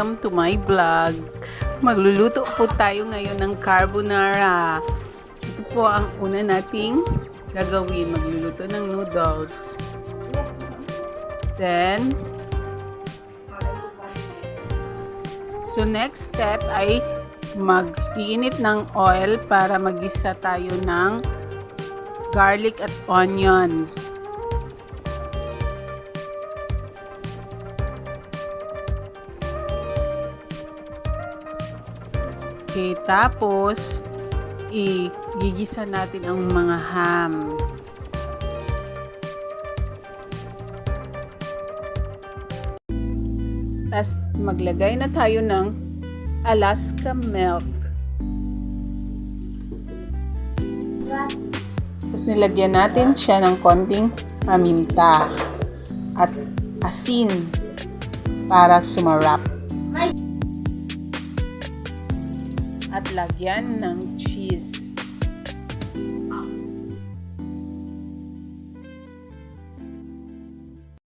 welcome to my vlog. Magluluto po tayo ngayon ng carbonara. Ito po ang una nating gagawin. Magluluto ng noodles. Then, so next step ay mag-iinit ng oil para magisa tayo ng garlic at onions. Okay, tapos igigisa natin ang mga ham. Tapos maglagay na tayo ng Alaska milk. Tapos nilagyan natin siya ng konting paminta at asin para sumarap. At lagyan ng